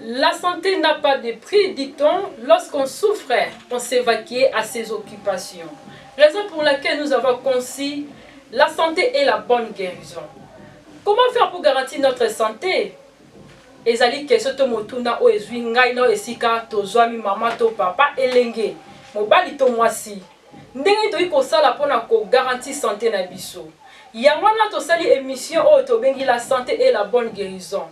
La santé n'a pas de prix, dit-on. Lorsqu'on souffrait, on s'évacuait à ses occupations. Raison pour laquelle nous avons conçu la santé et la bonne guérison. Comment faire pour garantir notre santé? Ezali question to motuna o ezwi ngai no esika to zwami mama to papa elenge mobali to mwasi ndenge to ikosala pona ko garantir santé na biso yango na to sali émission o to bengi la santé et la bonne guérison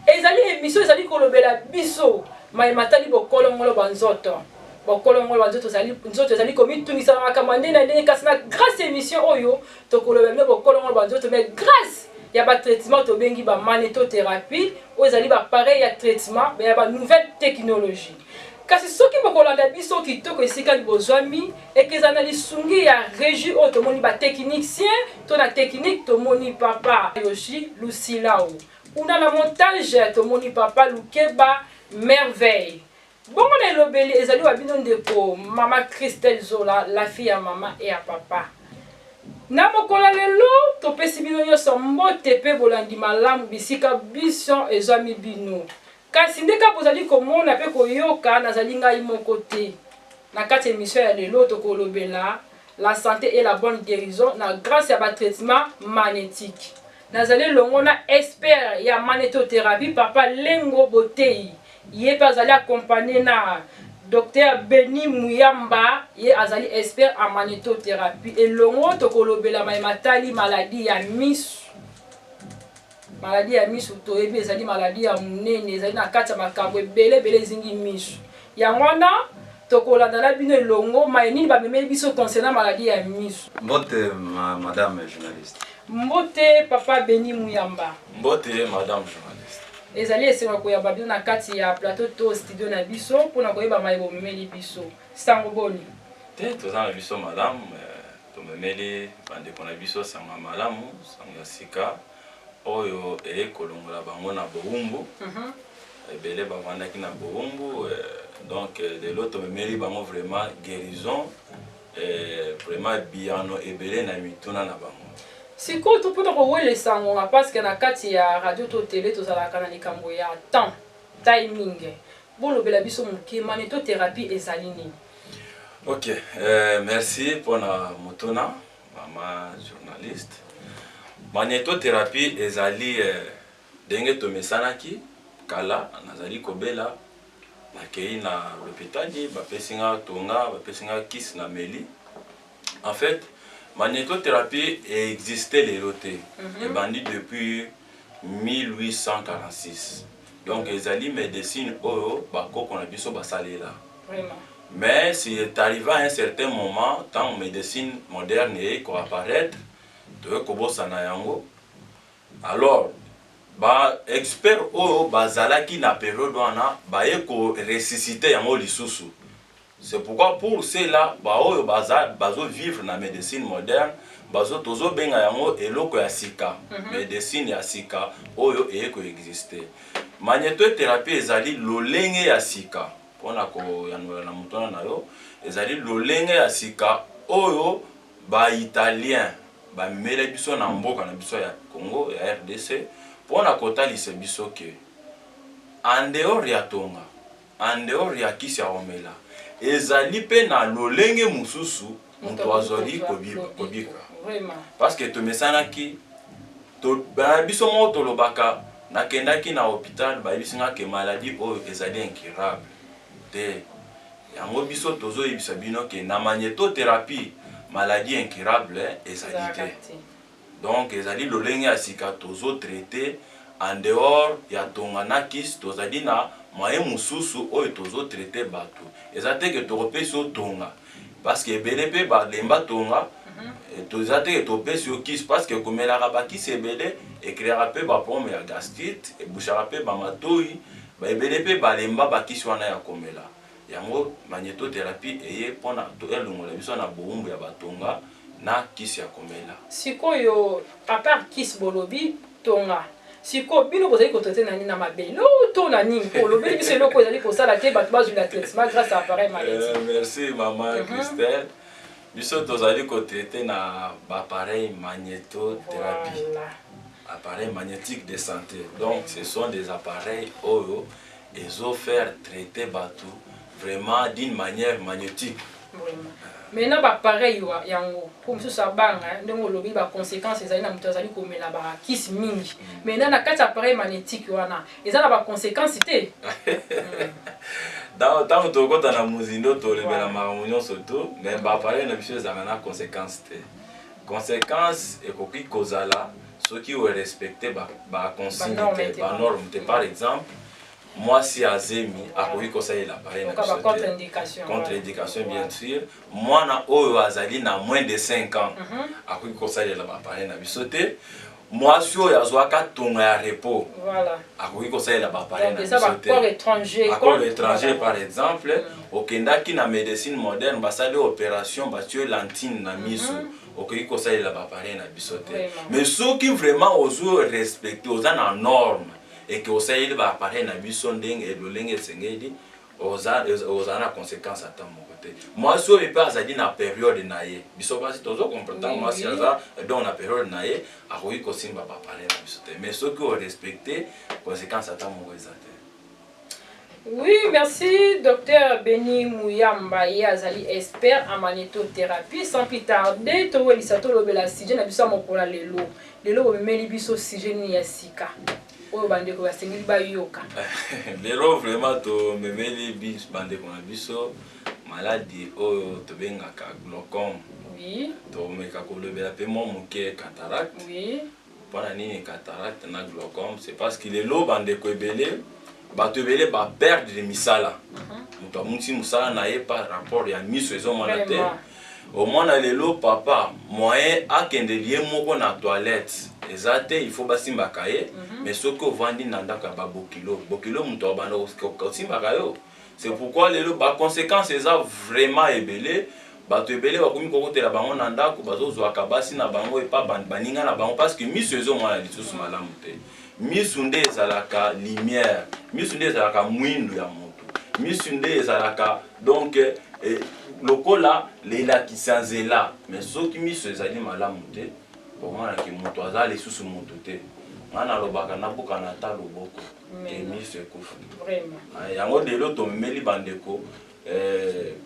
ezali émission ezali kolobela biso mai matali bokolongolo banzoto bokolongolo banzoto zali nzoto ezali komitungisa makamande na ndenge kasi na grâce émission oyo to kolobela bokolongolo banzoto mais grâce il y a pas traitement to bengi ba magnétothérapie ou ezali ba pareil ya traitement mais il y a ba nouvelle technologie kasi soki bokolanda biso kitoko esika libozwami ekezana lisungi ya régie o to moni ba technicien to na technique to moni papa Yoshi Lucilao una na montage to moni papa Lukeba merveille bongo na lobeli ezali wa bino ndeko mama Christelle Zola la fille à maman et à papa. Na mokola lelo topesi bino nyonso mbote pe bolandi malamu bisika biso ezwami bino kasi ndeka bozali komona pe koyoka nazali ngai moko te na kati émission ya lelo tokolobela la santé et la bonne guérison na grâce ya ba traitement magnétique nazali longo na expert ya magnétothérapie papa Lengo Botei ye pa azali accompagné na Docteur Beni Muyamba, ye azali expert en magnétothérapie. Et longo tokolobela matali maladie ya misu. Maladie ya misu to ebi ezali maladie ya munene ezali na kati ya makambo ebele zingi misu. Yango wana tokolanda la bino longo maini ba memeli biso concernant maladie ya misu. Mbote madame journaliste. Mbote papa Beni Muyamba. Mbote madame journaliste. Ezali esenga koyamba bino na kati ya plateau to studio na biso pona koyeba mai bomemeli biso sango boni te toza na biso madame tomemeli bandeko na biso sanga malamu sanga sika oyo ekolongola bango na bowumbu ebele bavandaki na bowumbu donc lelo tomemeli bango vraiment guérison vraiment biano ebele na mituna na bango. Si quoi tu peux te revoir sango parce que na kati ya radio to télé to zala kana likambo ya temps timing bolo bela biso muke magnétothérapie ezali nini. OK, merci pour la motona mama journaliste. Magnétothérapie ezali denge to mesanaki kala nazali kobela nakei na l'hôpital ba pesinga tonga ba pesinga kis na meli. En fait magnétothérapie existait les rotés et bandit depuis 1846. Donc les alliés médecine oyo bako qu'on a biso basalé là. Vraiment. Mais c'est arrivé à un certain moment tant médecine moderne et qu'on apparaître de kobosa na yango. Alors ba expert oyo bazala ki na période wana ba eko ressusciter yango lisusu. C'est pourquoi pour cela, bazo vivre na médecine moderne, bazo tozo benga yango eloko ya sika, médecine ya sika oyo eko exister. Magnétothérapie ezali lolenge ya sika. Pona ko yango na mutona na yo, ezali lolenge ya sika oyo ba italien, ba mele biso na mboka na biso ya Congo ya RDC, pona kotalisa biso ke en dehors ya tonga, en dehors ya kisi ya omela. Ezali pe na lolenge mususu mutu azori kobika parce que to mesanaki to biso mo to lobaka nakendaki na hôpital ba bisinga ke maladie oyo ezali incurable te yango biso tozo yebisa bino ke na magnétothérapie maladie incurable ezali te donc ezali lolenge asika tozo traiter en dehors ya tonga na kis tozali na moyen mususu oyo tozo traiter bato ezate ke topesi tonga parce que BNP ba lemba tonga tozate ke topesi kis parce que komela ba kis ebele e créera pe ba problème ya gastrite e bouchera pe ba matoi ba BNP ba lemba ba kis wana ya komela yango magnétothérapie eye pona to elongola biso na boumbu ya batonga na kis ya komela sikoyo à part kis bolobi tonga. Si ko bino bozali ko traiter nani na mabelo to na nini ko lo beli biso loko ezali ko sala te bato bazu la traitement grâce à appareil magnétique. Merci maman Christelle. Biso tozali ko traiter na appareil magnétothérapie. Appareil magnétique de santé. Donc ce sont des appareils oyo ils ont fait traiter bateau vraiment d'une manière magnétique. Vraiment. Maintenant, bah, pareil, pour nous, ça bang, donc le bah conséquences, ils ont des choses comme la bah kiss mingi. Maintenant, na quatre appareils magnétiques, ils ont des conséquences, Dans le cas de Muzindo, tu as la marmounion surtout, mais l'appareil n'a pas de conséquences. Conséquences, et qu'on cause là, ceux qui ont respecté la consigne, la norme. Par exemple, moi, si Azemi, à quoi conseiller l'appareil, contre-indication, bien sûr. Moi, Azali, na moins de 5 ans, à quoi conseiller l'appareil, moi, si on a ton repos, à quoi conseiller l'appareil, accord étranger, par exemple, au Kenda qui na médecine moderne, ça des opérations, tu lentine na miso. Ok, conseille l'appareil na bisoté. Mais ceux qui vraiment osent respecter, osent la norme, et que osent l'appareil na bisonding et le lingue sengedi, osent la conséquence à ton côté. Moi, si je pas dit na période naïe, bisoba si tous comprendre, moi si ça dans la période naïe, à quoi conseille l'appareil na bisoté. Mais ceux qui ont respecté, conséquence à ton côté. Oui, merci, docteur Beni Mouyamba et Azali, expert en magnétothérapie. Sans plus tarder, tu vois, tu as la sujet, tu as mon pour les lots. Les lots, tu as mis le sujet ni asika. Oh, bande ko basengi ba yoka. Les lots vraiment tu me mets les bis bande ko na biso maladie oh to benga ka glaucome. Oui. To me ka ko le bela pe mo muke cataracte. Oui. Pour nini cataracte na glaucome, c'est parce que les lots bande ko ebele bato ebele ba perdre de misala. Muto amuti musala na ye par rapport ya miso ezo mona te. Au moins na lelo papa moyen akende lié moko na toilette. Ezate il faut basimba kaye mais ce que vandi na ndaka ba bokilo. Bokilo muto abanda ko simba kayo. C'est pourquoi lelo ba conséquences eza vraiment ebele. Bato ebele bakomi kokotela bango na ndako bazozwaka basi na bango epa baninga na bango parce que miso ezo mona lisusu malamu te. Misu nde ezalaka lumière, misu nde ezalaka mwindu ya moto, misu nde ezalaka donc lokola lelakisa nzela, mais soki misu ezali malamu te omonaki moto aza lisusu moto te. Nga nalobaka nabuka na ta loboko ke misu ekufa. Yango lelo tomemeli bandeko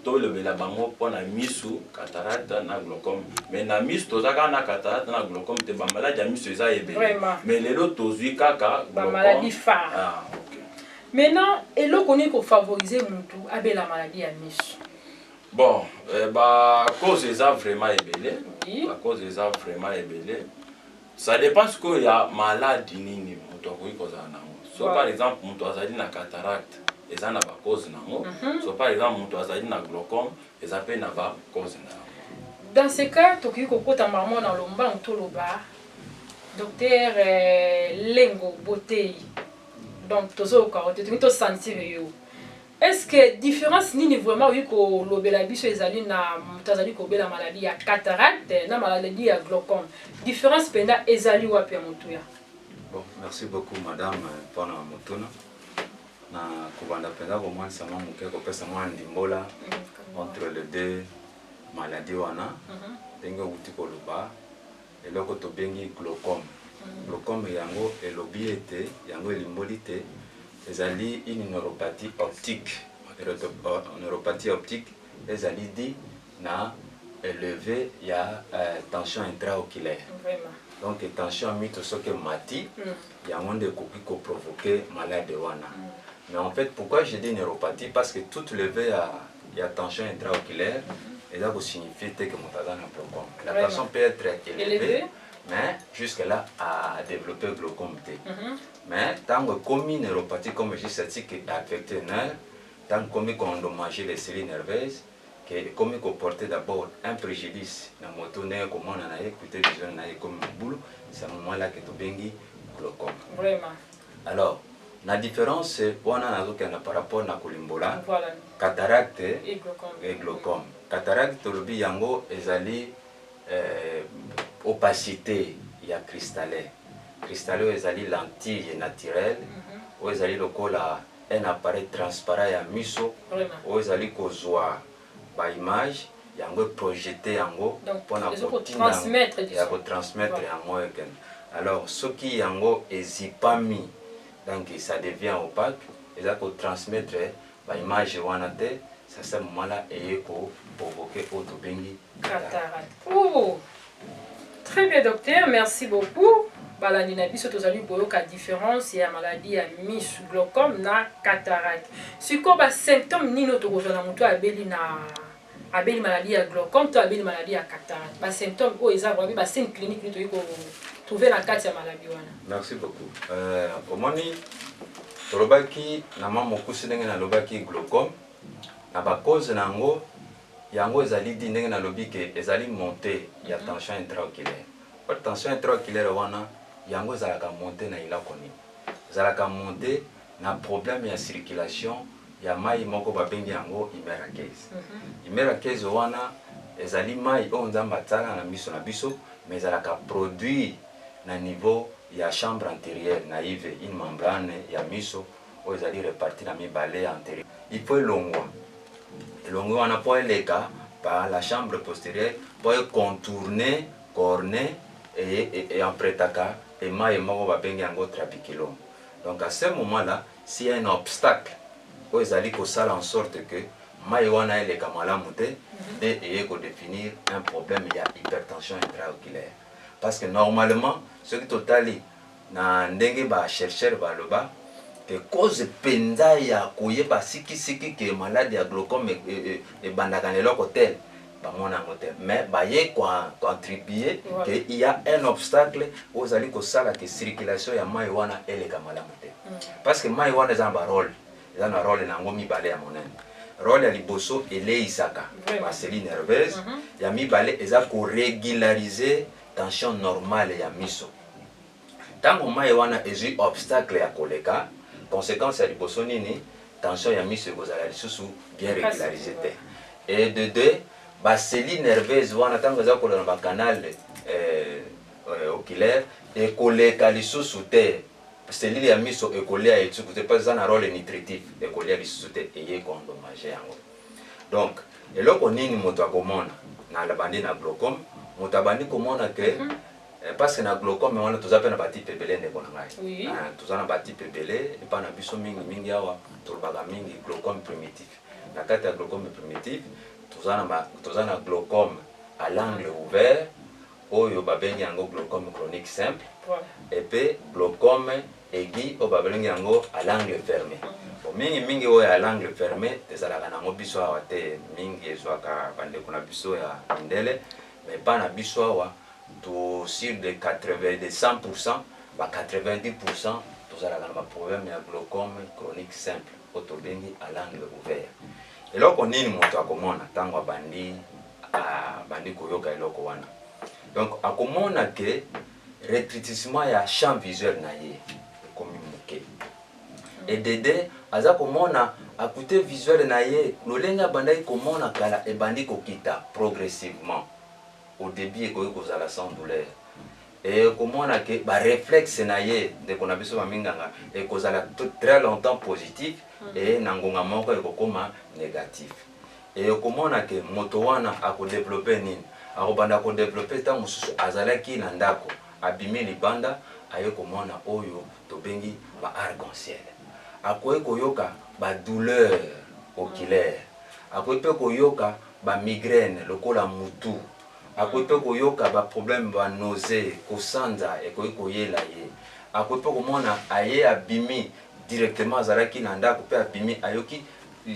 to lobela bango pona misu cataracte na glaucome mais na misu tozaka na cataracte na glaucome te ba maladie ya misu eza ebele mais lelo tozwi kaka ba maladie phare. Ah OK. Maintenant eloko ni ko favoriser mutu abela maladie ya misu. Bon ba cause eza vraiment ebele. Ba cause eza vraiment ebele. Ça dépend ce que ya maladie nini mutu akoki kozala nango. So par exemple mutu azali na cataracte et ça n'a pas cause nango. So par exemple mutu azali na glaucome et ça peut n'a pas cause nango. Dans ce cas toki kokota maman na lomba ntoloba docteur Lengo Botei. Donc tozo karote to sentir yo. Est-ce que différence nini vraiment oui ko lobela biso ezali na mutazali ko bela maladie ya cataracte na maladie ya glaucome. Différence penda ezali wapi ya mutu ya. Bon, merci beaucoup madame pour la motuna. Na kubanda penda ko mwana sama muke ko pesa mwana ndimbola entre les deux maladies wana ndenge uti ko loba eloko to bengi glaucome. Glaucome yango elobi ete yango elimboli te ezali une neuropathie optique. Neuropathie optique ezali di na élevé ya tension intraoculaire. Donc tension mito soke mati yango nde koki ko provoquer maladie wana. Mais en fait, pourquoi je dis neuropathie? Parce que toute levée à tension intraoculaire, et ça signifie que mon glaucome. La personne peut être élevée, mais jusque-là à développer glaucome. Mais tant que commis neuropathie, comme je sais qui est affecté nerf, tant que commis endommagé les cellules nerveuses, que commis porter d'abord un préjudice dans mon tonnerre, comment on a écouté les jeunes comme un boulot, c'est à ce moment-là que tu bengi glaucome. Vraiment. Alors, la différence c'est par rapport à kolimbola, cataracte et glaucome. Cataracte tolobi yango ezali opacité ya cristallin. Cristallin ezali lentille naturelle, ou ezali lokola un appareil transparent ya miso, ou ezali kozwa ba image yango projeté yango pour transmettre yango. Alors ce qui yango ezipami donc ça devient opaque eza ko transmettre ba image wana te ça ce moment là et ko provoquer auto bengi cataracte. Oh, très bien docteur, merci beaucoup. Balandi na biso tozali boyoka différence ya maladie ya misu glaucome na cataracte. Siko ba symptôme nino tokozana mutu abeli maladie ya glaucome to abeli maladie ya cataracte. Ba symptôme o eza vraiment ba signe clinique ni toyiko trouver na kati ya maladie wana. Merci beaucoup. Omoni tolobaki na mama okusi ndenge na lobaki glaucome na ba cause nango yango ezali di ndenge na lobi ke ezali montée ya tension intraoculaire. Kwa tension intraoculaire wana yango ezalaka monté na ilako nini ezalaka monté na problème ya circulation ya mai moko babengi yango hymerakèse. Hymerakèse wana ezali mai oyo nzambe atala na miso na biso mais ezalaka produit na niveau ya chambre antérieure naïve une membrane ya miso oyo ezali répartie na mibale antérieure. Il faut elongwa wana po eleka par la chambre postérieure po contourner corner et empretaka et mai moko babengi yango trabéculum. Donc à ce moment-là, s'il y a un obstacle, oyo ezali kosala en sorte que mai wana eleka malamu te et ko définir un problème ya hypertension intraoculaire. Parce que normalement, ce qui totali na ndenge ba chercheur baloba que cause penza ya koyeba siki que maladie ya glaucome et bandaka neloko tel bamona ngote mais baye quoi contribuer que il y a un obstacle aux ali ko sala que circulation ya mai wana eleka malamu te. Parce que mai wana za ba rôle na rôle na ngomi balé ya monene. Rôle ya liboso eleisaka ba cellule nerveuse ya mibale eza ko régulariser tension normale ya miso. Tango mai wana ezi obstacle ya koleka, conséquence ya liboso nini tension ya miso ekozala lisusu bien régularisé te. Et de deux, ba cellule nerveuse wana tango eza koleka ba canal oculaire ekoleka lisusu te. Cellule ya miso ekolea etsuku te pas na rôle nutritif ekolea lisusu te eye ko endommager yango. Donc eloko nini moto akomona na labandi na glaucome moto abandi komona que parce que na glaucome wana toza na bati pebele ndeko na ngai toza na bati pebele epa na biso mingi awa tolobaka mingi glaucome primitif na kati ya glaucome primitif toza na glaucome à l'angle ouvert oyo babengi yango glaucome chronique simple et puis glaucome aigu oyo babengi yango à l'angle fermé. Mingi oyo à l'angle fermé tezalaka nango biso awa te mingi ezwaka bandeko na biso ya mindele mais pas na biso awa to sur de 100%, ba 90% tozalaka na problème ya glaucome chronique simple otobengi à l'angle ouvert. Eloko nini moto akomona tango bandi koyoka eloko wana. Donc akomona que rétrécissement ya champ visuel na ye comme muke. Et dede aza komona acuité visuel na ye lolenga bandai komona kala e bandi kokita progressivement. Au début il y a sans douleur et comment on a que ba réflexe na ye de qu'on a besoin minganga et kozala très longtemps positif et nangonga moko e kokoma négatif et comment on a que moto wana a ko développer nini a ko banda ko développer tant mususu azalaki na ndako abimi libanda aye komona oyo to bengi ba arc-en-ciel akoye koyoka ba douleur oculaire akoye pe koyoka ba migraine lokola mutu akope koyoka ba problème ba nausée kosanza et koyela ye akope komona aye abimi directement azalaki na ndako pe abimi ayoki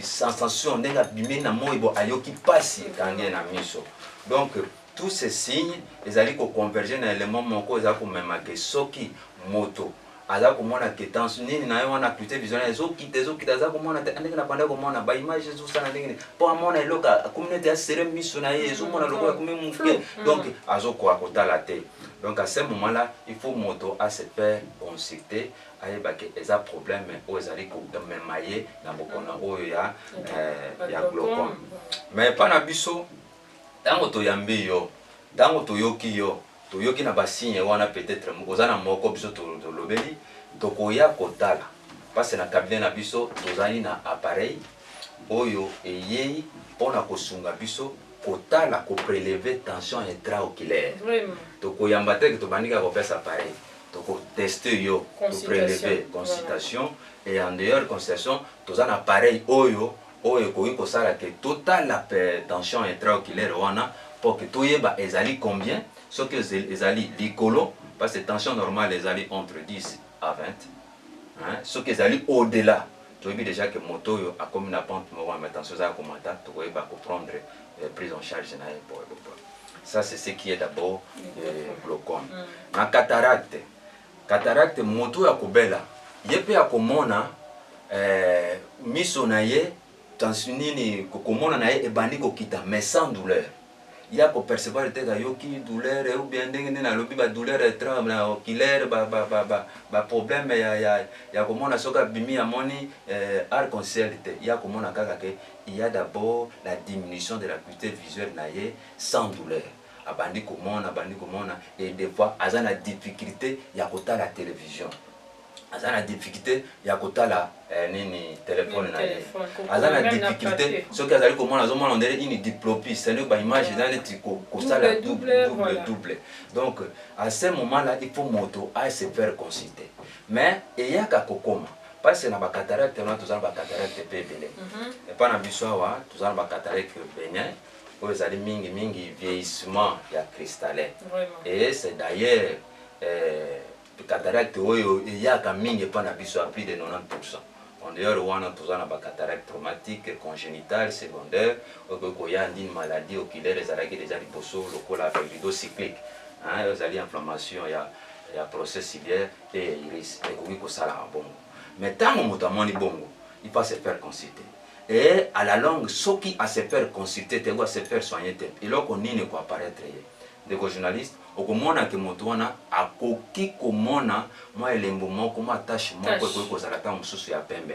sensation ndenga abimi na moibo ayoki pasi kange na miso. Donc tous ces signes ezali ko converger na élément moko ezali ko mema ke soki moto aza komona que tension nini na wana acuité visuelle ezokita za komona ndenge na panda komona ba image ezosana ndenge po amona eloka communauté ya serem miso na ye ezomona lokola comme muke donc azoko akotala te. Donc à ce moment-là il faut moto à se faire consulter ayeba que eza problème o ezali ko memaye na bokona oyo ya glaucome mais pas na biso tango to yambi yo tango to yoki yo toyoki na basigne wana peut-être kozana moko biso to lobeli tokoya kotala parce na cabinet na biso tozali na appareil oyo eyei pona kosunga biso kotala ko prélever tension intraoculaire tokoyamba te que tobandika ko pesa appareil tester yo, prélever consultation, voilà. et en dehors consultation, tous un appareil oyo koiko sala que totale la tension intraoculaire wana pour que tout yeba ezali combien, ce que ezali likolo parce que tension normale ezali entre 10 à 20, hein, ce que ezali au-delà. Tu vois déjà que moto yo a comme une pente mais attention ça commenter, tu vois ba prendre prise en charge na pour. Ça c'est ce qui est d'abord glaucome. Na cataracte. Cataracte moto ya kobela. Yepe ya komona miso na ye tension nini komona na ye ebandi kokita mais sans douleur. Il y a pour percevoir te ga yoki douleur ou bien ndenge na lobi ba douleur oculaire ba problème ya komona soka bimi ya moni arc-en-ciel te. Il y a komona kaka ke il y a d'abord la diminution de l'acuité visuelle na ye sans douleur. Abandi komona et des fois azana difficulté ya kota la télévision. Azana difficulté ya kota la nini téléphone na ye. Azana difficulté ce que azali komona azomona on dirait une diplopie, c'est une image dans les tricots ça la double. Donc à ce moment-là il faut moto à se faire consulter. Mais il y a ka kokoma parce que na ba cataracte na tozana ba cataracte pebele. Et pas na bisoa tozana ba cataracte benye. Vous avez mingi vieillissement cristallin. Et c'est d'ailleurs le cataracte il y a quand mingi pas à plus de 90%. En dehors on a tous un cataracte traumatique congénitale secondaire il y a une maladie oculaire les arrêts déjà les posos le col avec rideau cyclique. Hein, vous avez inflammation il y a procès ciliaire et iris et oui que ça là bon. Mais tant que bongo il faut se faire consulter. Et à la longue, ceux qui à se faire consulter, à se faire soigner, et là qu'on n'y quoi apparaître. Des journalistes, au commun que motoana, à coquille commun, moi et l'embouement, comme attache moi pour que ça tant sous ya pembe.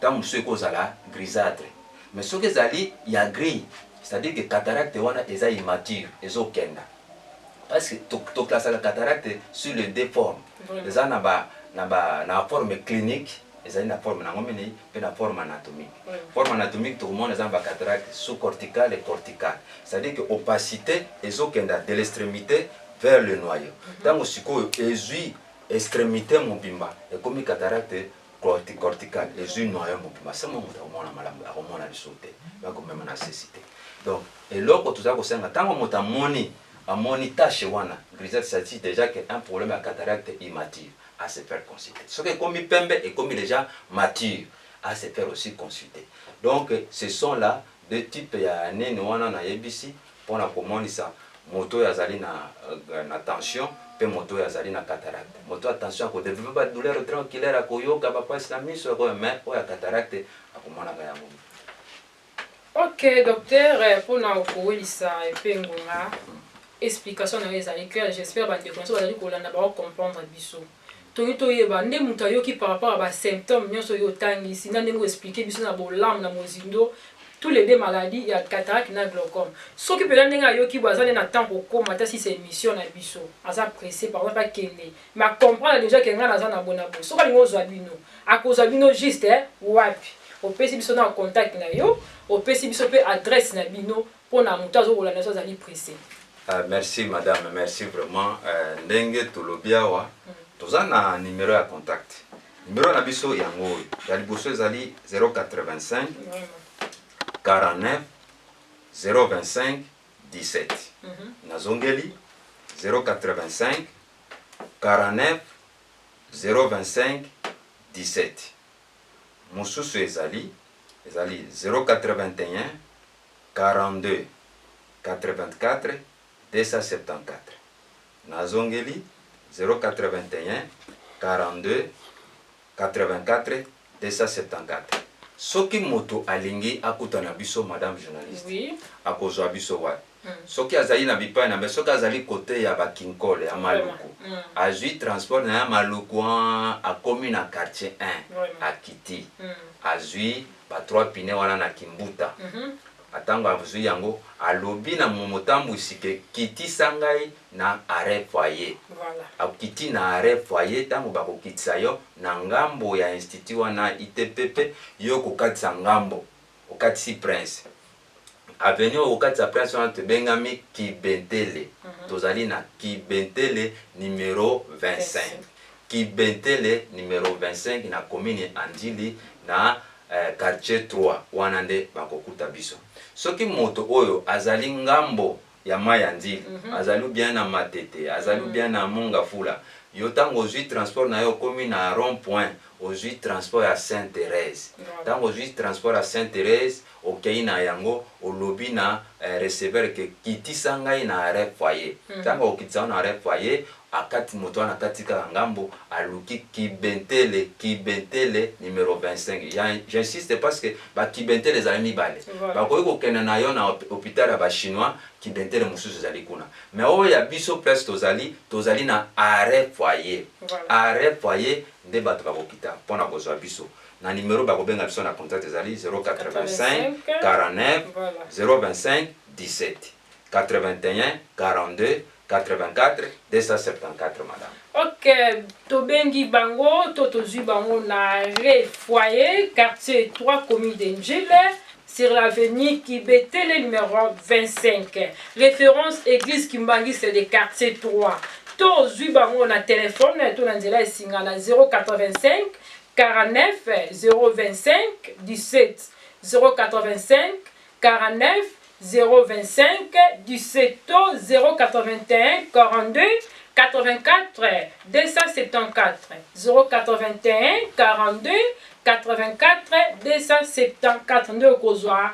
Tant monsieur cause la grisâtre. Mais ce que zali, il y a gris, c'est-à-dire que cataracte wana eza immature, ezo kenda. Parce que tout classe la cataracte sur les deux formes. Les ana na forme clinique. Ils ont une forme et une forme anatomique. Forme anatomique, tout le monde a une cataracte sous-corticale et corticale. C'est-à-dire que l'opacité est de l'extrémité vers le noyau. Dans le psycho, l'extrémité mobimba et comme une cataracte corticale, les noyau mobimba. C'est mon on a sauté. Même on a nécessité. Donc, et là, quand tu as tant que tu as tâche wana, grisette, ça dit déjà qu'il y a un problème à cataracte immature. À se faire consulter. Ce qui est comme pembe et comme déjà mature à se faire aussi consulter. Donc ce sont là deux types ya nene wana na yebisi pour la commande ça moto ya zali na tension pe moto ya zali na cataracte. Moto attention ko développer pas douleur tranquille à koyoka ba pas na miso ko mais o ya cataracte akomona ga ya mumu. OK docteur pour na ko ça pengonga explication na ezali clair j'espère ba de connaissance ba kolanda ba comprendre biso. Toyeba nde muta yoki par rapport à ba symptômes nyonso yo tangisi na ndenge expliquer biso na bolam na mozindo tous les deux maladies il y a cataracte na glaucome so ki pela ndenge yoki bazane na temps ko mata si c'est émission na biso asa pressé par exemple pas kende mais comprendre déjà que ngana za na bona bo so ka lingo zwa bino akozwa bino juste wapi au pesi biso na contact na yo au pesi biso pe adresse na bino pour na muta zo kolanda so zali pressé. Merci madame, merci vraiment ndenge tolobiawa. Tous un numéro à contact. Numéro nabiso yango ya liboso ezali 085 49 025 17. Nazongeli 085 49 025 17. Mosusu ezali 081 42 84 274. Nazongeli 081 42 84 274. Soki moto alingi akutana biso madame journaliste. Oui. Akozwa biso wa. Soki azali na bipai na soki azali côté ya bakinkole ya Maluku. Azui transport na ya Maluku a komi na quartier 1 a Kiti. Azui ba 3 pine wana na Kimbuta. Atango azui yango alobi na momotambu sike Kiti sangai na arrêt foyer. Voilà. Akiti na arrêt foyer tango bakokitisa yo na ngambo ya institut wana ITPP yo kokatisa ngambo okatisi prince. avenue au kati ya place wana tobengami Kibentele. Tozali na Kibentele numéro 25. Kibentele numéro 25 na commune Andili na quartier 3 wana nde bakokuta biso. Soki moto oyo azali ngambo ya mai Andili, azali bien na Matete, azali bien na Mongafula, yo tango ozwi transport na yo komi na rond-point, ozwi transport ya Sainte-Thérèse. Tango ozwi transport ya Sainte-Thérèse, okei na yango olobi na receveur ke kitisa ngai na arrêt foyer. Tango okitisa na arrêt foyer, akati moto wana katika ngambo aluki Kibentele numéro 25. J'insiste parce que ba Kibentele ezali mibale. Bakoki kokende na yo na hôpital ya ba chinois, Kibentele mosusu ezali kuna. Mais oyo ya biso place tozali na arrêt foyer. Arrêt foyer nde bato bakokita mpona kozwa biso. Na numéro bakobenga biso na contact ezali 085 49 025 17 81 42 84 274 madame. Ok, tobengi bango, tozui bango na Ré Foyer, quartier 3, commune d'Engile, sur l'avenue Kibentele numéro 25. Référence église Kimbangi, c'est de quartier 3. Tozui bango na téléphone, tonanzela esinga na 085 49 025 17 085 49 025 17 081 42 84 274 081 42 84 274 nde kozwa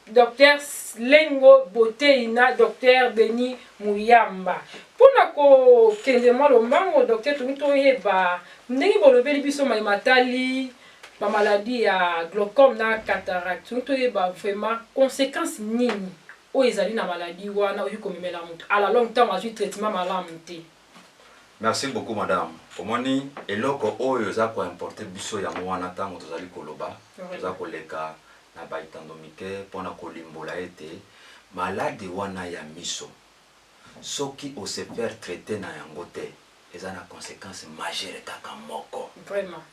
Dr Lengo Boteina, Dr Beni Muyamba. Pona ko kende mwa lombango Dr Tumitoyeba ndenge bolobeli biso matali ma maladie ya glaucome na cataracte. Tumitoyeba vraiment conséquence nini o ezali na maladie wana oyo komemela mutu à la longue temps azui traitement malamu te. Merci beaucoup madame. Omoni eloko oyo za ko importer biso ya mwana tango tozali koloba toza koleka na baitandomike pona kolimbola ete malade wana ya miso soki o se faire traiter na yango te eza na conséquence majeure kaka moko. Vraiment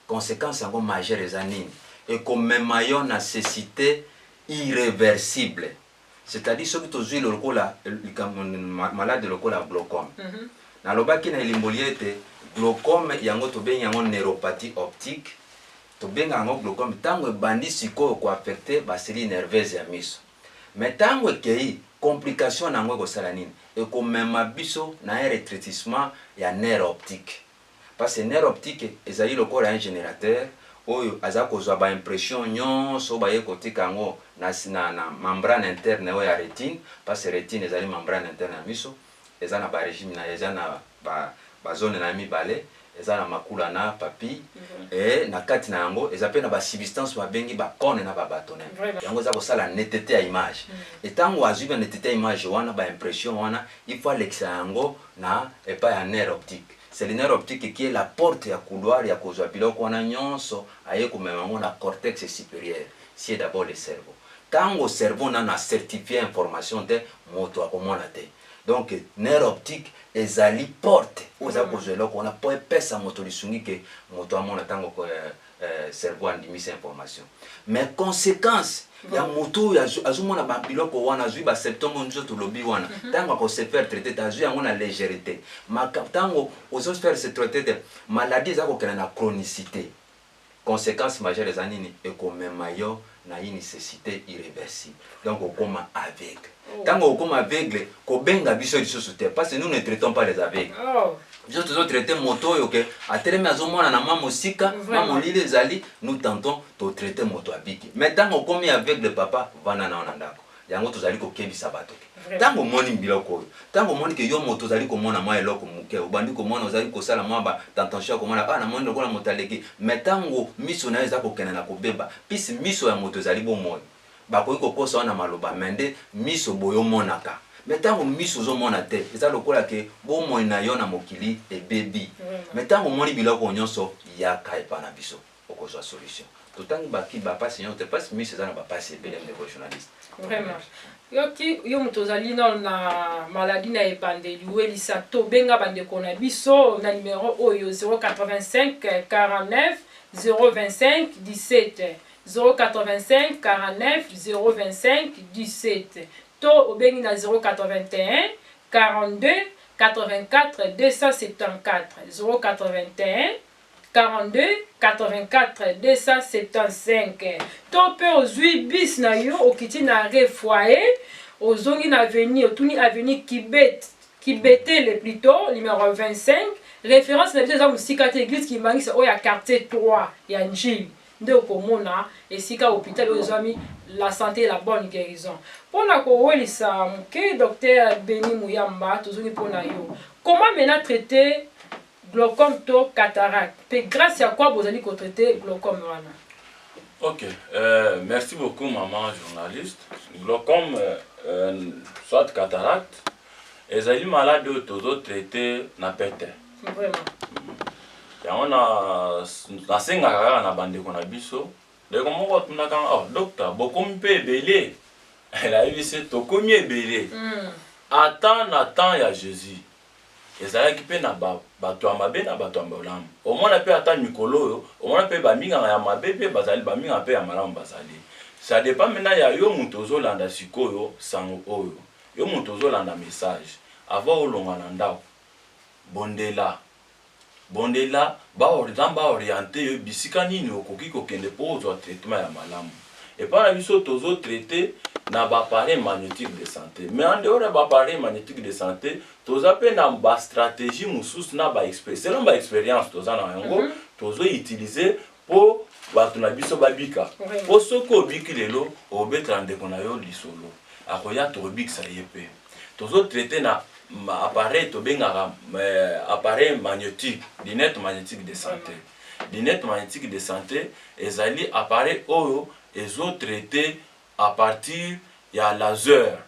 conséquence yango majeure eza nini ekomema yo na cécité irréversible. C'est-à-dire soki tozwi lokola malade lokola glaucome. Na lobaki na elimboli ete glaucome yango tobengi yango neuropathie optique. Tobenga yango glaucome tango ebandi sikoyo ko affecter baseli nerveuse ya miso. Mais tango ekei complication nango ekosala nini ekomema biso na un rétrécissement ya nerf optique. Parce que nerf optique ezali lokola un générateur oyo aza kozwa ba impression nyonso baye kotika yango na membrane interne oyo ya rétine. Parce que rétine ezali membrane interne ya miso, eza na ba régime na eza na ba zone na mibale, eza na makula na papi et na kati na yango eza pe na ba substance ba bengi ba cône na ba bâtonnet. Yango za kosala netteté ya image. Et tango azwi ba netteté ya image wana ba impression wana il faut l'exa yango na epa ya nerf optique. C'est le nerf optique qui est la porte ya couloir ya kozwa biloko wana nyonso aye komema yango na cortex supérieur. C'est d'abord le cerveau. Tango cerveau na certifié information te moto akomona te. Donc nerf optique ezali porte oza kozwa eloko wana po epesa moto lisungi ke moto amona tango cerveau andimisa information. Mais conséquence ya moto azumona ba biloko wana azwi ba symptômes nzoto lobi wana tango ko se faire traiter azwi yango na légèreté. Tango ozo faire se traiter de maladie za ko kena na chronicité. Conséquence majeure za nini ekomema yo na une nécessité irréversible. Donc on comme aveugle. Quand on comme aveugle, ko benga biso lisusu te parce que nous ne traitons pas les aveugles. Nous devons traiter moto yo ke atelemi azomona na mama osika, mama lile zali, nous tentons de traiter moto abiki. Mais tant on comme aveugle papa vana na ndako. Yango tozali ko kebisa bato. Tango moni biloko, tango moni ke yo moto zali ko mona ma eloko muke, obandi ko mona ozali ko sala mamba tentation ko mona na moni lokola motaleki. Mais tango miso na eza ko kena na ko beba, pisi miso ya moto zali bo moyo. Bakoyi ko kosa na maloba mende miso boyo monaka. Mais tango miso zo mona te, eza lokola ke bo moyo na yo na mokili e bebi. Mais tango moni biloko nyonso yaka epana biso okozwa solution. Totangi baki ba passe nyote passe miso za na ba passe belem de journaliste. Vraiment. Yo mutozali na maladie na ebandeli welisa to benga bandeko na biso na numéro oyo 085 49 025 17 085 49 025 17. To obengi na 081 42 84 274. 081 42 84 275. To pe ozui bis na yo okiti na refoyer ozongi na avenue otuni avenue Kibetele plutôt numéro 25. Référence na biso musika te église qui mangi o ya quartier 3 ya Njili. Nde okomona esika hôpital ozami la santé et la bonne guérison. Pona ko welisa muke docteur Beni Muyamba tozongi pona yo. Comment maintenant traiter glaucome to cataracte? Pe grâce à quoi vous allez traiter glaucome wana? Ok, merci beaucoup maman journaliste. Glaucome soit cataracte, ezali malade oyo traité na pete. Vraiment. On a na bandeko na biso. Ndeko moko tunaka oh docteur bokomi pe belé. Elle a dit c'est tokomi ebelé. Attends ya Jésus. Ezalaki pe na bato ya mabe na bato ya malamu. Omona pe ata mikolo oyo, omona pe baminga ya mabe pe bazali baminga pe ya malamu bazali. Ça dépend maintenant ya yo mutu ozolanda sikoyo sango oyo. Yo mutu ozolanda message. Avant olonga na ndako. Bondela ba orienté yo bisika nini okoki kokende po ozwa traitement ya malamu. Et par la biso tozo traité na ba appareil magnétique de santé. Mais en dehors de ba appareil magnétique de santé, toza pe na ba stratégie mususu na ba expérience. Selon ba expérience toza na yango, tozo utiliser po bato na biso babika. Po soko obiki lelo obetra ndeko na yo lisolo. Akoya to obikisa yepe. Tozo traité na appareil to bengara appareil magnétique, lunette magnétique de santé. Lunette magnétique de santé ezali appareil oyo ezo traité à partir ya laser.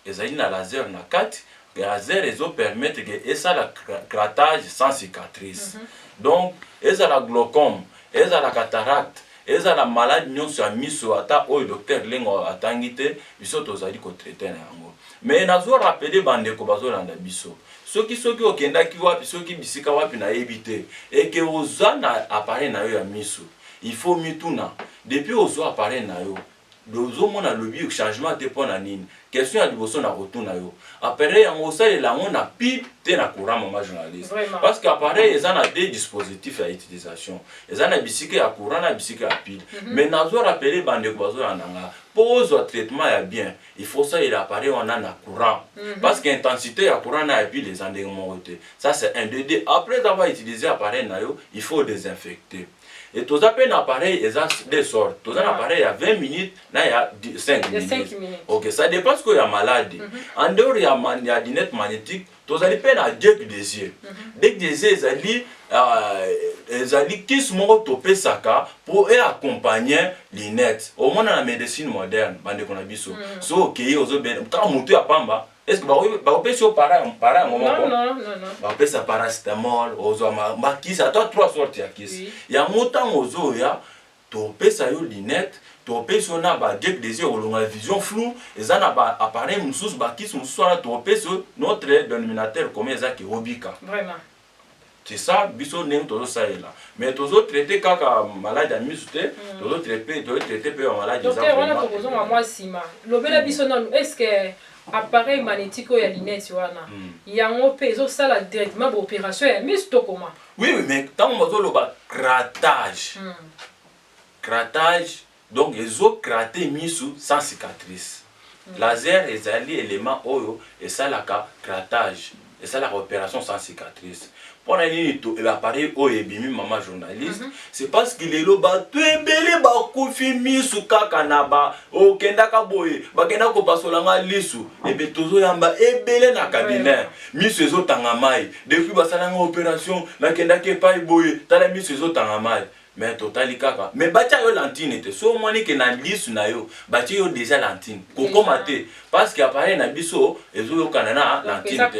Ezali na laser na kati, laser ezo permettre que esa la grattage sans cicatrice. Donc esa la glaucome, esa la cataracte, esa la maladie nyonso ya miso ata oyo docteur lengo atangite biso tozali ko traiter na yango. Mais nazo rappeler bandeko bazolanda biso. Soki okendaki wapi soki bisika wapi na ebité et que oza na appareil na yo ya miso. Il faut mituna depuis ozo appareil na yo. Dozo mona lobi changement te pona nini. Question ya liboso na rotuna yo. Appareil yango salela na pip te na courant mama journaliste. Parce que appareil eza na deux dispositifs à utilisation. Eza na bisika ya courant na bisika ya pile. Mais nazo rappeler bandeko bazolanda nga. Pose au traitement ya bien, il faut ça il appareil on a na courant. Parce que l'intensité ya courant na et puis les endroits. Ça c'est un DD. Après avoir utilisé appareil na yo, il faut désinfecter. Et tous appels appareil ils ont des sortes. Tous un appareil à 20 minutes, na il y a 5 minutes. OK, ça dépend ce qu'il y a maladie. En dehors il y a lunette magnétique, tous allez peine à Dieu désir. Dès que désir ils allaient qui se montent au pesaka pour accompagner lunette. Au moins dans la médecine moderne, bande qu'on a biso. So OK, aux autres quand monter à Pamba. Est-ce que bah on peut sur non. Bah on peut ça paracétamol, aux hommes qui ça toi trois sortes ya kiss. Il y a montant aux eaux ya to peut ça yo lunette, to peut sur na ba dès désir au la vision floue, et ça na ba appareil musus ba kiss musus na to peut sur notre dénominateur commun ça qui robika. Vraiment. C'est ça, biso nem todo ça est là. Mais toujours traiter kaka malade à misute, toujours traiter peu malade. Docteur, on a proposé à moi sima. Lobela biso non, est-ce que appareil magnétique ya lunette wana yango pe zo sala directement opération ya mise to comment? Oui, mais tant mozo loba grattage. Grattage, donc ezo gratter misu sans cicatrice. Laser ezali élément oyo et ça la grattage. Et ça la opération sans cicatrice. Pour l'appareil oebimi maman journaliste, c'est parce qu'il est là bas tout belé ba kofi misu kaka na ba o kenda ka boye ba kenda ko pasolanga lisu et be tozo yamba ebele na cabinet misu ezo tanga mai depuis ba salanga opération na kenda ke pa boye tala misu ezo tanga mai. Mais totali kaka mais batia yo lantine te so moni ke na lisu na yo batia yo déjà lantine koko maté parce que appareil na biso ezo yo kanana lantine te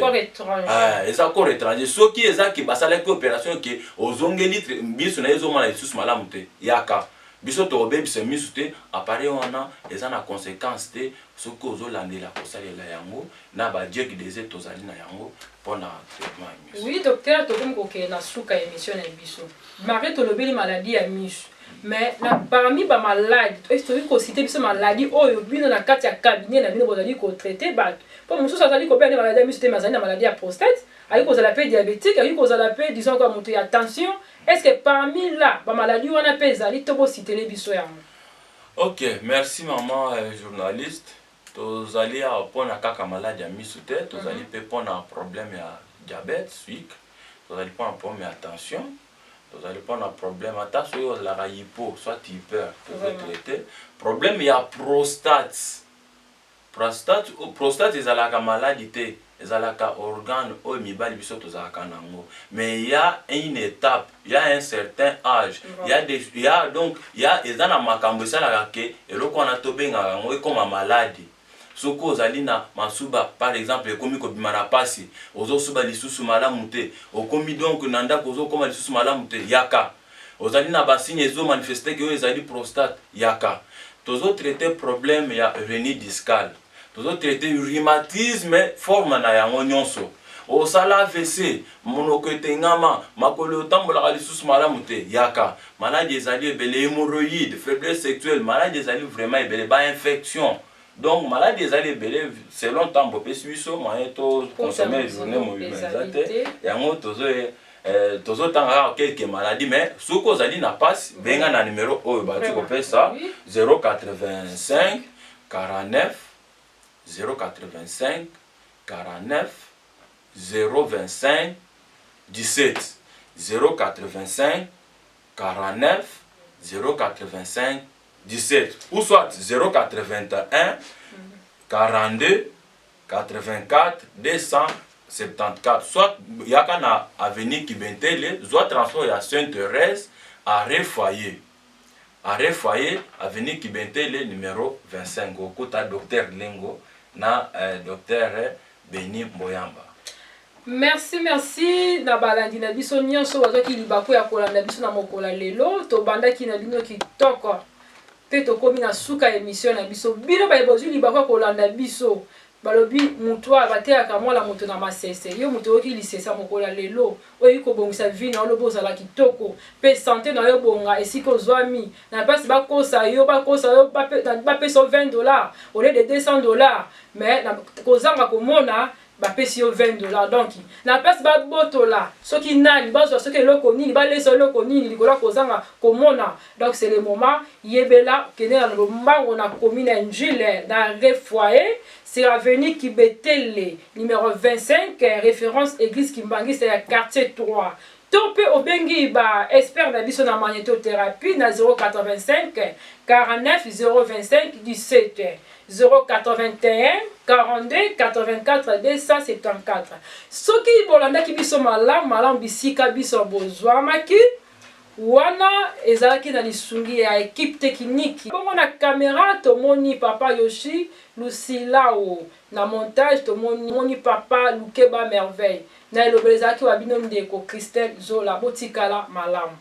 eza corps étranger so ki eza ki basala ki opération ki ozongeli biso na ezo mala isusu malamu te yaka biso to obebi se misu te appareil wana eza na conséquence te soko ozolandela kosalela yango na ba dieu ki désir tozali na yango pona traitement. Oui docteur to comme ko ke na suka émission na biso. Marie to lobeli maladie ya misu. mais parmi ba malade est-ce que citer biso maladie oyo bino na kati ya cabinet na bino bozali ko traiter ba pour mususu azali ko bene maladie miso te mazali na maladie ya prostate ali ko zala pe diabétique ali ko zala pe disons quoi moto ya tension est-ce que parmi là ba maladie wana pe ezali to bo citer les biso yango. Ok, merci maman journaliste. Tozali a pona kaka maladie ya miso te, tozali pe pona problème ya diabète, sucre, tozali pona problème ya tension. Vous allez prendre un problème, attention à la hypo, soit hyper, vous pouvez traiter. Problème, il y a prostate. Prostate, c'est la maladie, c'est la organe, mais il y a une étape, il y a un certain âge. Il y a donc, il y a comme maladie. Soko zalina masuba par exemple komi ko bimana pasi ozo suba lisusu malamu te okomi donc nanda kozo koma lisusu malamu te yaka ozalina basigne ezo manifester que ezali prostate yaka tozo traiter problème ya hernie discale tozo traiter rhumatisme forme na yango nyonso osala AVC monoko etengama makolo tambola lisusu malamu te yaka maladie ezali ebele hémorroïde faiblesse sexuelle maladie ezali vraiment ebele ba infection. Donc, maladie des alliés belé, selon temps, bopé suisseau, maïto, consommer journée, mobilisate, et en gros, tozo tanga quelques maladies, mais ce qu'on a dit n'a pas, benga na numéro, oh, bah, tu peux ça, 085 49 085 49 025 17 085 49 085 17 ou soit 081 42 84 274 soit yakana avenue Kibentele soit transport à Sainte-Thérèse à Refoyer avenue Kibentele numéro 25 okuta docteur Lengo na docteur Beni Mboyamba. Merci na balandi na biso nyonso wazoki libako ya kolanda biso na mokola lelo to bandaki na bino kitoko pe to komi na suka émission na biso bino ba ebozwi libako kolanda biso balobi mutu abateka mwa la moto na masese yo mutu oki lisesa mokola lelo oyi ko bongisa vie na lobo zala kitoko pe santé na yo bonga esiko zwami na pasi bakosa yo ba pe so $20 au lieu de $200 mais na kozanga komona ba pesi yo $20 donc na pesi ba botola soki nani bazwa soki eloko nini ba leso eloko nini likola kozanga komona donc c'est le moment yebela kene na mbango na commune Njile dans Refoyer c'est avenue Kibetele numéro 25 référence église Kimbangi c'est le quartier 3 Topé au bengi ba expert na biso na magnétothérapie na 085 49 025 17 081 42 84 274. Soki bolanda ki biso malam bisika biso bozwamaki wana ezalaki na lisungi ya équipe technique. Bongo na caméra tomoni papa Yoshi Lucilao na montage tomoni papa Lukeba Merveille. Na elobelezaki wa bino ndeko Christelle Zola botikala malamu.